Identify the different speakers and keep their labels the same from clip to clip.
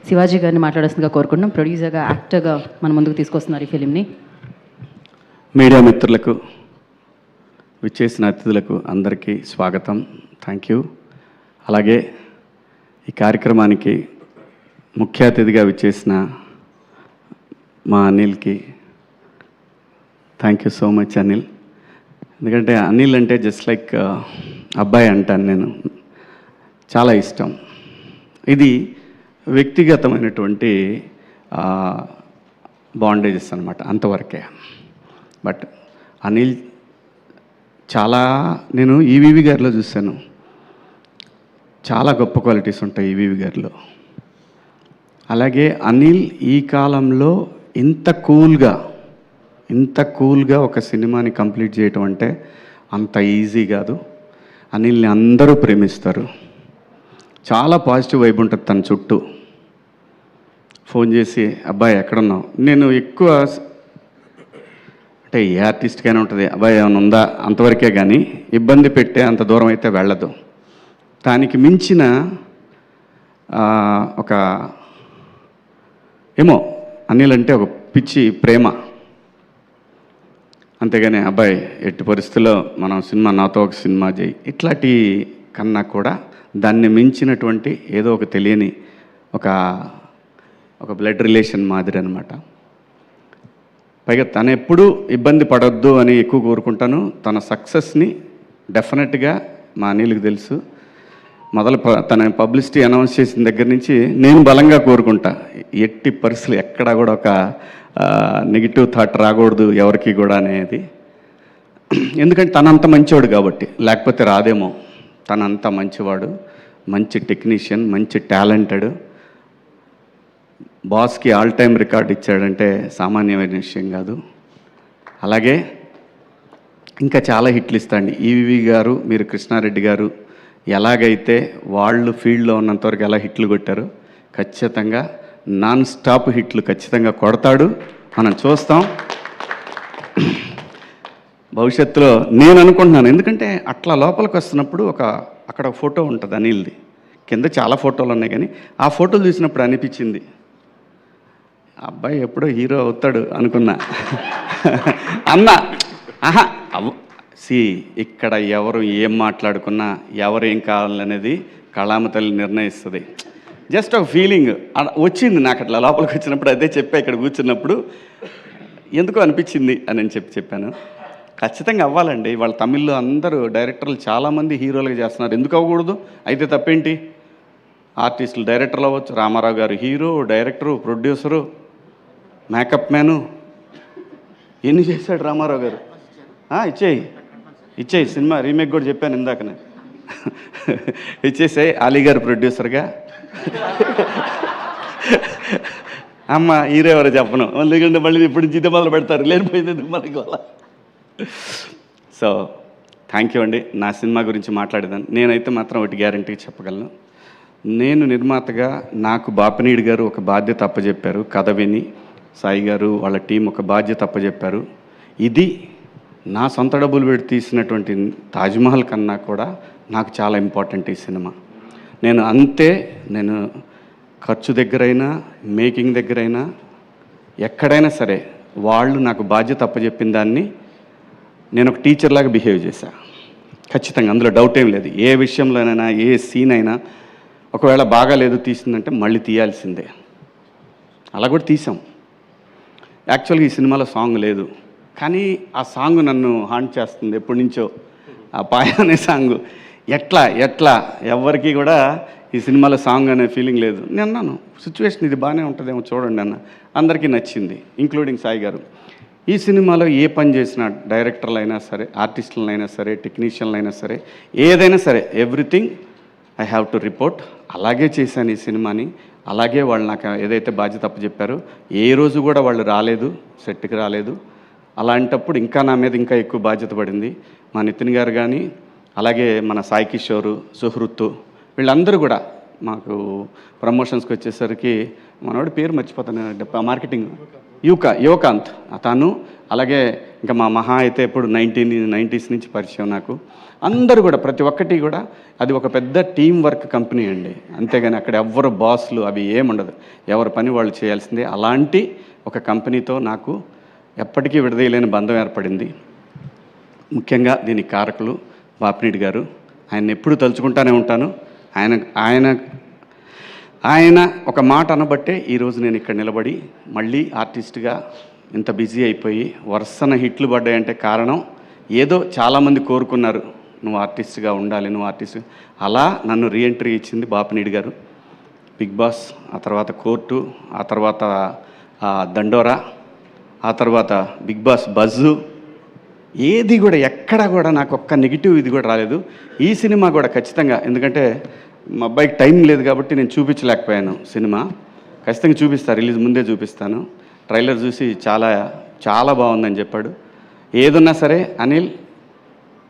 Speaker 1: శివాజీ గారిని మాట్లాడాల్సిందిగా కోరుకుంటున్నాం. ప్రొడ్యూసర్గా, యాక్టర్గా మన ముందుకు తీసుకొస్తున్నారు ఈ ఫిలింని.
Speaker 2: మీడియా మిత్రులకు, విచ్చేసిన అతిథులకు అందరికీ స్వాగతం. Thank you. అలాగే ఈ కార్యక్రమానికి ముఖ్య అతిథిగా విచ్చేసిన మా అనిల్కి thank you so much Anil. ఎందుకంటే అనిల్ అంటే జస్ట్ లైక్ అబ్బాయి అంటాను నేను, చాలా ఇష్టం. ఇది వ్యక్తిగతమైనటువంటి బాండేజెస్ అన్నమాట, అంతవరకే. బట్ అనిల్ చాలా, నేను ఈవీవి గారిలో చూశాను, చాలా గొప్ప క్వాలిటీస్ ఉంటాయి ఈవీవి గారిలో. అలాగే అనిల్ ఈ కాలంలో ఇంత కూల్గా ఒక సినిమాని కంప్లీట్ చేయటం అంటే అంత ఈజీ కాదు. అనిల్ని అందరూ ప్రేమిస్తారు. చాలా పాజిటివ్ వైబ్ ఉంటుంది తన చుట్టూ. ఫోన్ చేసి అబ్బాయి ఎక్కడున్నావు, నేను ఎక్కువ అంటే ఏ ఆర్టిస్ట్కైనా ఉంటుంది, అబ్బాయి ఏమైనా ఉందా అంతవరకే, కానీ ఇబ్బంది పెట్టే అంత దూరం అయితే వెళ్ళదు. దానికి మించిన ఒక ఏమో అనిల్ అంటే ఒక పిచ్చి ప్రేమ. అంతేగాని అబ్బాయి ఎట్టి పరిస్థితుల్లో మనం సినిమా, నాతో ఒక సినిమా చేయి, ఇట్లాంటి కన్నా కూడా దాన్ని మించినటువంటి ఏదో ఒక తెలియని ఒక బ్లడ్ రిలేషన్ మాదిరి అనమాట. పైగా తను ఎప్పుడూ ఇబ్బంది పడొద్దు అని ఎక్కువ కోరుకుంటాను. తన సక్సెస్ని డెఫినెట్గా మా అనిల్కి తెలుసు. తన పబ్లిసిటీ అనౌన్స్ చేసిన దగ్గర నుంచి నేను బలంగా కోరుకుంటా, ఎట్టి పరిస్థితులు ఎక్కడా కూడా ఒక నెగిటివ్ థాట్ రాకూడదు ఎవరికి కూడా అనేది. ఎందుకంటే తనంత మంచివాడు కాబట్టి, లేకపోతే రాదేమో. తనంత మంచివాడు, మంచి టెక్నీషియన్, మంచి టాలెంటెడ్. బాస్కి ఆల్ టైమ్ రికార్డ్ ఇచ్చాడంటే సామాన్యమైన విషయం కాదు. అలాగే ఇంకా చాలా హిట్లు ఇస్తాండి ఈవీవి గారు. మీరు కృష్ణారెడ్డి గారు ఎలాగైతే వాళ్ళు ఫీల్డ్లో ఉన్నంతవరకు ఎలా హిట్లు కొట్టారు, ఖచ్చితంగా నాన్ స్టాప్ హిట్లు ఖచ్చితంగా కొడతాడు, మనం చూస్తాం భవిష్యత్తులో. నేను అనుకుంటున్నాను, ఎందుకంటే అట్లా లోపలికి వస్తున్నప్పుడు అక్కడ ఫోటో ఉంటుంది అనిల్ది, కింద చాలా ఫోటోలు ఉన్నాయి, కానీ ఆ ఫోటోలు చూసినప్పుడు అనిపించింది అబ్బాయి ఎప్పుడో హీరో అవుతాడు అనుకున్నా. ఆహా ఇక్కడ ఎవరు ఏం మాట్లాడుకున్నా, ఎవరు ఏం కావాలనేది కళామ తల్లి నిర్ణయిస్తుంది. జస్ట్ ఒక ఫీలింగ్ వచ్చింది నాకు అట్లా లోపలికి వచ్చినప్పుడు. అదే చెప్పా ఇక్కడ కూర్చున్నప్పుడు, ఎందుకో అనిపించింది అని చెప్పాను. ఖచ్చితంగా అవ్వాలండి. వాళ్ళ తమిళ్లో అందరూ డైరెక్టర్లు చాలామంది హీరోలుగా చేస్తున్నారు, ఎందుకు అవ్వకూడదు? అయితే తప్పేంటి? ఆర్టిస్టులు డైరెక్టర్లు అవ్వచ్చు. రామారావు గారు hero, director, producer, makeup man, ఎన్ని చేశాడు రామారావు గారు. ఇచ్చేయి సినిమా రీమేక్ కూడా చెప్పాను ఇందాకనే. ఇచ్చేసాయి. అలీ గారు ప్రొడ్యూసర్గా. అమ్మ హీరో ఎవరో చెప్పను, ఎందుకంటే మళ్ళీ ఇప్పుడు జిద్ద మొదలు పెడతారు, లేనిపోయింది మనకి వాళ్ళ. సో థ్యాంక్ యూ అండి. నా సినిమా గురించి మాట్లాడేదాన్ని నేనైతే మాత్రం ఒకటి గ్యారంటీ చెప్పగలను. నేను నిర్మాతగా నాకు బాపినీడి గారు ఒక బాధ్యత అప్పచెప్పారు. కథ విని సాయి గారు వాళ్ళ టీం ఒక బాధ్యత అప్పచెప్పారు. ఇది నా సొంత డబ్బులు పెట్టి తీసినటువంటి తాజ్మహల్ కన్నా కూడా నాకు చాలా ఇంపార్టెంట్ ఈ సినిమా. నేను ఖర్చు దగ్గరైనా, మేకింగ్ దగ్గరైనా, ఎక్కడైనా సరే వాళ్ళు నాకు బాధ్యత అప్పచెప్పిన దాన్ని నేను ఒక టీచర్లాగా బిహేవ్ చేశా. ఖచ్చితంగా అందులో డౌట్ ఏం లేదు. ఏ విషయంలోనైనా, ఏ సీన్ అయినా ఒకవేళ బాగాలేదు తీసిందంటే మళ్ళీ తీయాల్సిందే. అలా కూడా తీసాం. యాక్చువల్గా ఈ సినిమాలో సాంగ్ లేదు, కానీ ఆ సాంగ్ నన్ను హాంట్ చేస్తుంది ఎప్పటి నుంచో. ఆ పాయ అనే సాంగ్ ఎట్లా ఎవరికి కూడా ఈ సినిమాలో సాంగ్ అనే ఫీలింగ్ లేదు. నేను అన్నాను సిచ్యువేషన్ ఇది బాగానే ఉంటుందేమో చూడండి అన్న. అందరికీ నచ్చింది, ఇంక్లూడింగ్ సాయి గారు. ఈ సినిమాలో ఏ పని చేసినా, డైరెక్టర్లు అయినా సరే, ఆర్టిస్టులైనా సరే, టెక్నీషియన్లు అయినా సరే, ఏదైనా సరే, everything I have to report. అలాగే చేశాను ఈ సినిమాని. అలాగే వాళ్ళు నాకు ఏదైతే బాధ్యత అప్పచెప్పారో, ఏ రోజు కూడా వాళ్ళు రాలేదు, సెట్కి రాలేదు. అలాంటప్పుడు ఇంకా నా మీద ఇంకా ఎక్కువ బాధ్యత పడింది. మా నితిన్ గారు కానీ, అలాగే మన సాయి కిషోరు, సుహృత్తు, వీళ్ళందరూ కూడా మాకు ప్రమోషన్స్కి వచ్చేసరికి మనోడి పేరు మర్చిపోతాను, మార్కెటింగ్ యువకాంత్ తను, అలాగే ఇంకా మా మహా అయితే ఇప్పుడు 1990s నుంచి పరిచయం నాకు. అందరూ కూడా ప్రతి ఒక్కటి కూడా అది ఒక పెద్ద టీం వర్క్ కంపెనీ అండి. అంతేగాని అక్కడ ఎవ్వరు బాస్లు అవి ఏముండదు, ఎవరి పని వాళ్ళు చేయాల్సిందే. అలాంటి ఒక కంపెనీతో నాకు ఎప్పటికీ విడదీయలేని బంధం ఏర్పడింది. ముఖ్యంగా దీనికి కారకులు బాపినీడి గారు. ఆయన ఎప్పుడు తలుచుకుంటానే ఉంటాను. ఆయన ఒక మాట అనబట్టే ఈరోజు నేను ఇక్కడ నిలబడి మళ్ళీ ఆర్టిస్ట్గా ఇంత బిజీ అయిపోయి వరుసన హిట్లు పడ్డాయంటే కారణం ఏదో చాలామంది కోరుకున్నారు, నువ్వు ఆర్టిస్ట్గా ఉండాలి, నువ్వు ఆర్టిస్ట్. అలా నన్ను రీఎంట్రీ ఇచ్చింది బాపినీడి గారు. బిగ్ బాస్, ఆ తర్వాత కోర్టు, ఆ తర్వాత దండోరా, ఆ తర్వాత బిగ్ బాస్ బజ్జు, ఏది కూడా ఎక్కడా కూడా నాకు ఒక్క నెగిటివ్ ఇది కూడా రాలేదు. ఈ సినిమా కూడా ఖచ్చితంగా, ఎందుకంటే మా అబ్బాయికి టైం లేదు కాబట్టి నేను చూపించలేకపోయాను. సినిమా ఖచ్చితంగా చూపిస్తాను, రిలీజ్ ముందే చూపిస్తాను. ట్రైలర్ చూసి చాలా చాలా బాగుందని చెప్పాడు. ఏదన్నా సరే అనిల్,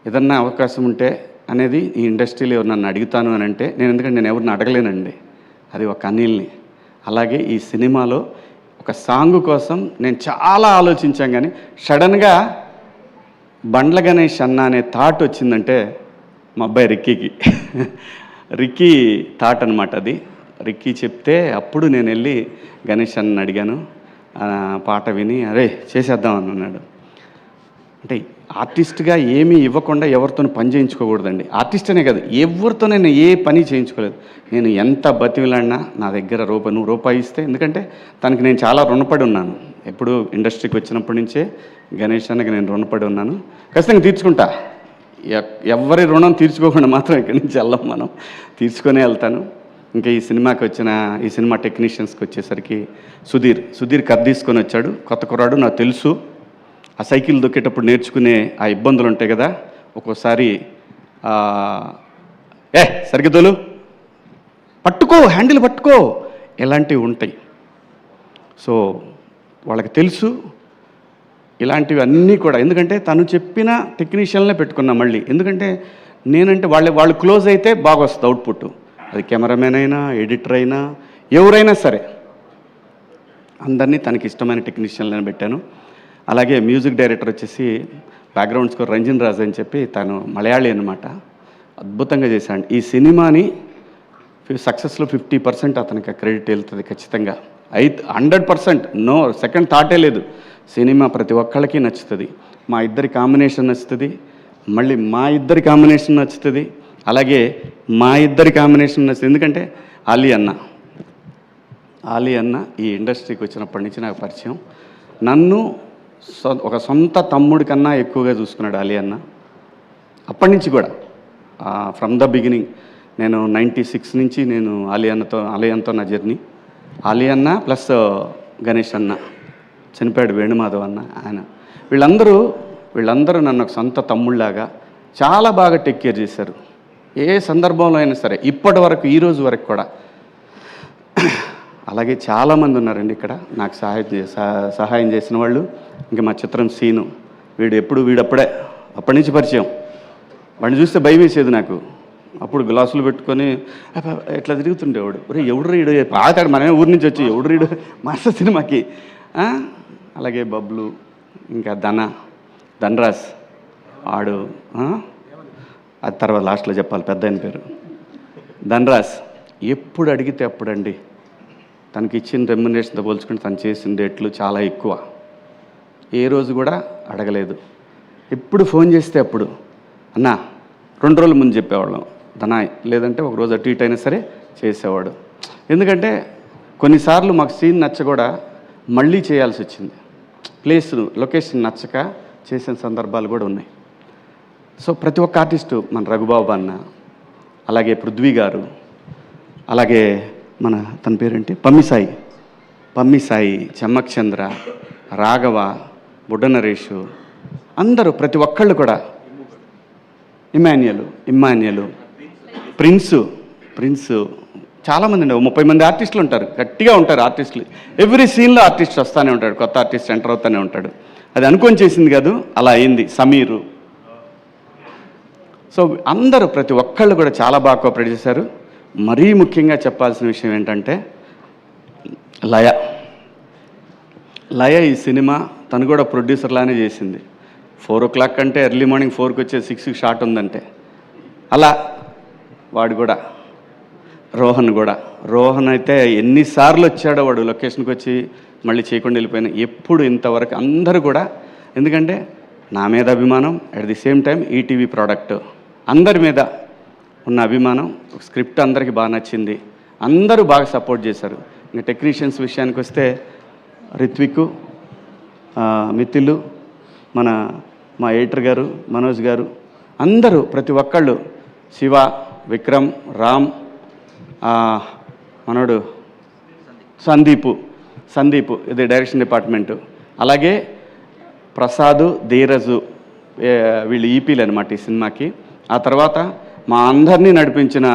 Speaker 2: ఏదన్నా అవకాశం ఉంటే అనేది ఈ ఇండస్ట్రీలో ఎవరు నన్ను అడుగుతాను అని అంటే ఎందుకంటే నేను ఎవరిని అడగలేనండి, అది ఒక అనిల్ని. అలాగే ఈ సినిమాలో ఒక సాంగ్ కోసం నేను చాలా ఆలోచించాను, కానీ సడన్గా బండ్ల గణేష్ అన్న అనే థాట్ వచ్చిందంటే మా అబ్బాయి రిక్కీ థాట్ అనమాట అది. రిక్కీ చెప్తే అప్పుడు నేను వెళ్ళి గణేష్ అన్న అడిగాను, పాట విని అరే చేసేద్దాం అని అన్నాడు. అంటే ఆర్టిస్ట్గా ఏమీ ఇవ్వకుండా ఎవరితో పని చేయించుకోకూడదండి. ఆర్టిస్ట్ అనే కదా, ఎవరితో నేను ఏ పని చేయించుకోలేదు. నేను ఎంత బతిమిలాడినా నా దగ్గర నువ్వు రూపాయి ఇస్తే, ఎందుకంటే తనకి నేను చాలా రుణపడి ఉన్నాను. ఎప్పుడు ఇండస్ట్రీకి వచ్చినప్పటి నుంచే గణేష్ అన్నకి నేను రుణపడి ఉన్నాను. ఖచ్చితంగా తీర్చుకుంటా. ఎవరి రుణం తీర్చుకోకుండా మాత్రం ఇక్కడి నుంచి వెళ్ళాం, మనం తీర్చుకొనే వెళ్తాను. ఇంకా ఈ సినిమా టెక్నీషియన్స్కి వచ్చేసరికి సుధీర్ కథ తీసుకొని వచ్చాడు. కొత్త కుర్రాడు, నాకు తెలుసు. ఆ సైకిల్ దొక్కేటప్పుడు నేర్చుకునే ఆ ఇబ్బందులు ఉంటాయి కదా, ఒక్కోసారి సరిగ్గా తోలు, పట్టుకో, హ్యాండిల్ పట్టుకో, ఇలాంటివి ఉంటాయి. సో వాళ్ళకి తెలుసు ఇలాంటివి అన్నీ కూడా. ఎందుకంటే తను చెప్పిన టెక్నీషియన్లే పెట్టుకున్నా మళ్ళీ. ఎందుకంటే నేనంటే వాళ్ళు క్లోజ్ అయితే బాగా వస్తుంది అవుట్పుట్. అది కెమెరామెన్ అయినా, ఎడిటర్ అయినా, ఎవరైనా సరే అందరినీ తనకి ఇష్టమైన టెక్నీషియన్లను పెట్టాను. అలాగే మ్యూజిక్ డైరెక్టర్ వచ్చేసి బ్యాక్గ్రౌండ్ స్కోర్ రంజన్ రాజ్ అని చెప్పి, తను మలయాళీ అనమాట. అద్భుతంగా చేశాడు. ఈ సినిమాని సక్సెస్లో 50% అతనికి క్రెడిట్ వెళ్తుంది ఖచ్చితంగా. 100%, నో సెకండ్ థాటే లేదు. సినిమా ప్రతి ఒక్కళ్ళకి నచ్చుతుంది. మా ఇద్దరి కాంబినేషన్ నచ్చుతుంది, మళ్ళీ మా ఇద్దరి కాంబినేషన్ నచ్చుతుంది, అలాగే మా ఇద్దరి కాంబినేషన్ నచ్చుతుంది. ఎందుకంటే ఆలీ అన్న ఈ ఇండస్ట్రీకి వచ్చినప్పటి నుంచి నాకు పరిచయం. నన్ను ఒక సొంత తమ్ముడి కన్నా ఎక్కువగా చూసుకున్నాడు ఆలీ అన్న. అప్పటి నుంచి కూడా ఫ్రమ్ ద బిగినింగ్ నేను 96 నుంచి నేను ఆలీ అన్నతో నా జర్నీ. ఆలీ అన్న ప్లస్ గణేష్ అన్న, చనిపోయాడు వేణుమాధవ్ అన్న, ఆయన, వీళ్ళందరూ నన్ను ఒక సొంత తమ్ముళ్ళలాగా చాలా బాగా టేక్ కేర్ చేశారు. ఏ సందర్భంలో అయినా సరే, ఇప్పటి వరకు, ఈరోజు వరకు కూడా. అలాగే చాలామంది ఉన్నారండి ఇక్కడ నాకు సహాయం చేసిన వాళ్ళు. ఇంకా మా చిత్రం సీను, అప్పటి నుంచి పరిచయం. వాడిని చూస్తే భయం వేసేది నాకు. అప్పుడు గ్లాసులు పెట్టుకొని ఎట్లా తిరుగుతుండేవాడు. ఎవడు రీడు ఆతాడు, మనమే ఊరి నుంచి వచ్చి ఎవడు రీడు మాస్టర్ సినిమాకి. అలాగే బబ్లు, ఇంకా ధనరాజ్ ఆడు, అది తర్వాత లాస్ట్లో చెప్పాలి, పెద్ద ఆయన పేరు ధనరాజ్. ఎప్పుడు అడిగితే అప్పుడండి, తనకి ఇచ్చిన రెమ్యునరేషన్తో పోల్చుకుంటే తను చేసిన రేట్లు చాలా ఎక్కువ. ఏ రోజు కూడా అడగలేదు. ఎప్పుడు ఫోన్ చేస్తే అప్పుడు అన్నా 2 రోజుల ముందు చెప్పేవాళ్ళం ధనాయ్, లేదంటే ఒక రోజు అటు ఇటు అయినా సరే చేసేవాడు. ఎందుకంటే కొన్నిసార్లు మాకు సీన్ నచ్చ కూడా మళ్ళీ చేయాల్సి వచ్చింది. లొకేషన్ నచ్చక చేసిన సందర్భాలు కూడా ఉన్నాయి. సో ప్రతి ఒక్క ఆర్టిస్టు, మన రఘుబాబు అన్న, అలాగే పృథ్వీ గారు, అలాగే తన పేరేంటి పమ్మిసాయి, చెమ్మక్ చంద్ర, రాఘవ, బుడ్డ నరేషు, అందరూ ప్రతి ఒక్కళ్ళు కూడా, ఇమ్మాన్యుయలు, ప్రిన్స్, చాలామంది అండి, 30 మంది ఆర్టిస్టులు ఉంటారు, గట్టిగా ఉంటారు ఆర్టిస్టులు. ఎవ్రీ సీన్లో ఆర్టిస్ట్ వస్తూనే ఉంటాడు, కొత్త ఆర్టిస్ట్ ఎంటర్ అవుతూనే ఉంటాడు. అది అనుకొని చేసింది కాదు, అలా అయింది. సమీరు. సో అందరూ ప్రతి ఒక్కళ్ళు కూడా చాలా బాగా కోఆపరేట్ చేశారు. మరీ ముఖ్యంగా చెప్పాల్సిన విషయం ఏంటంటే లయ ఈ సినిమా తను కూడా ప్రొడ్యూసర్లానే చేసింది. 4 అంటే ఎర్లీ మార్నింగ్ 4కి వచ్చే 6కి షాట్ ఉందంటే అలా వాడు కూడా రోహన్ అయితే ఎన్నిసార్లు వచ్చాడో వాడు లొకేషన్కి వచ్చి మళ్ళీ చేయకుండా వెళ్ళిపోయినా ఎప్పుడు ఇంతవరకు అందరూ కూడా, ఎందుకంటే నా మీద అభిమానం, at the same time ETV product అందరి మీద ఉన్న అభిమానం, స్క్రిప్ట్ అందరికీ బాగా నచ్చింది, అందరూ బాగా సపోర్ట్ చేశారు. ఇంకా టెక్నీషియన్స్ విషయానికి వస్తే రిత్విక్, మిథిలు, మా ఎడిటర్ గారు మనోజ్ గారు, అందరూ ప్రతి ఒక్కళ్ళు, శివ, విక్రమ్, రామ్, మనోడు సందీప్ ఇది డైరెక్షన్ డిపార్ట్మెంటు, అలాగే ప్రసాద్, ధీరజు, వీళ్ళు ఈపీలు అనమాట ఈ సినిమాకి. ఆ తర్వాత మా అందరినీ నడిపించిన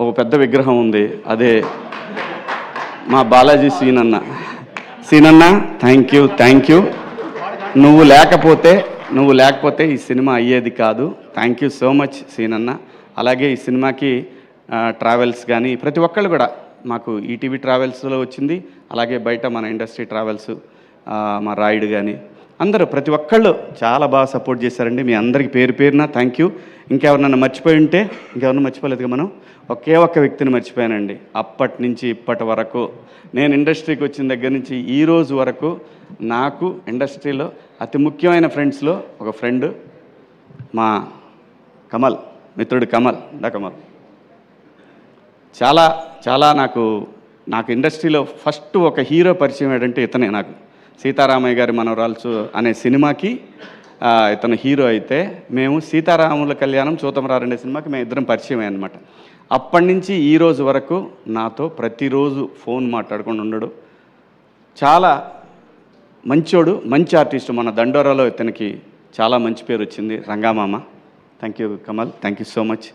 Speaker 2: ఒక పెద్ద విగ్రహం ఉంది, అదే మా బాలాజీ సీనన్న. Thank you. నువ్వు లేకపోతే ఈ సినిమా అయ్యేది కాదు. థ్యాంక్ యూ సో మచ్ సీనన్న. అలాగే ఈ సినిమాకి ట్రావెల్స్ కానీ ప్రతి ఒక్కళ్ళు కూడా, మాకు ఈటీవీ ట్రావెల్స్లో వచ్చింది, అలాగే బయట మన ఇండస్ట్రీ ట్రావెల్స్, మా రాయుడు కానీ అందరూ ప్రతి ఒక్కళ్ళు చాలా బాగా సపోర్ట్ చేశారండి. మీ అందరికీ పేరు పేరున థ్యాంక్ యూ. ఇంకెవరినన్నా మర్చిపోయి ఉంటే, ఇంకెవరన్నా మర్చిపోలేదుగా, మనం ఒకే ఒక్క వ్యక్తిని మర్చిపోయానండి. అప్పటి నుంచి ఇప్పటి వరకు, నేను ఇండస్ట్రీకి వచ్చిన దగ్గర నుంచి ఈ రోజు వరకు నాకు ఇండస్ట్రీలో అతి ముఖ్యమైన ఫ్రెండ్స్లో ఒక ఫ్రెండ్ మా కమల్, మిత్రుడు కమల్. చాలా నాకు ఇండస్ట్రీలో ఫస్ట్ ఒక హీరో పరిచయం ఏంటంటే ఇతనే. నాకు సీతారామయ్య గారి మనవరాల్సు అనే సినిమాకి ఇతను హీరో అయితే, మేము సీతారాముల కళ్యాణం చూతమరారండే సినిమాకి మేము ఇద్దరం పరిచయం అనమాట. అప్పటి నుంచి ఈ రోజు వరకు నాతో ప్రతిరోజు ఫోన్ మాట్లాడుకొని ఉండడు. చాలా మంచోడు, మంచి ఆర్టిస్ట్. మన దండోరాలో ఇతనికి చాలా మంచి పేరు వచ్చింది, Rangamama. Thank you Kamal, thank you so much.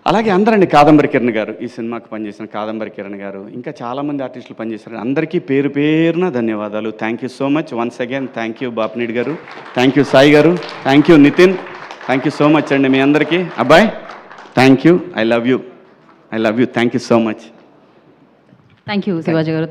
Speaker 2: అలాగే అందరండి, కాదంబరి కిరణ్ గారు, ఈ సినిమాకి పనిచేసిన కాదంబరి కిరణ్ గారు, ఇంకా చాలామంది ఆర్టిస్టులు పనిచేశారు. అందరికీ పేరు పేరున ధన్యవాదాలు. Thank you so much once again. Thank you Bapineedu garu, thank you Sai garu, thank you Nithin, thank you so much అండి మీ అందరికీ. అబ్బాయ్ thank you, I love you, thank you so much.
Speaker 1: Thank you Shivaji గారు.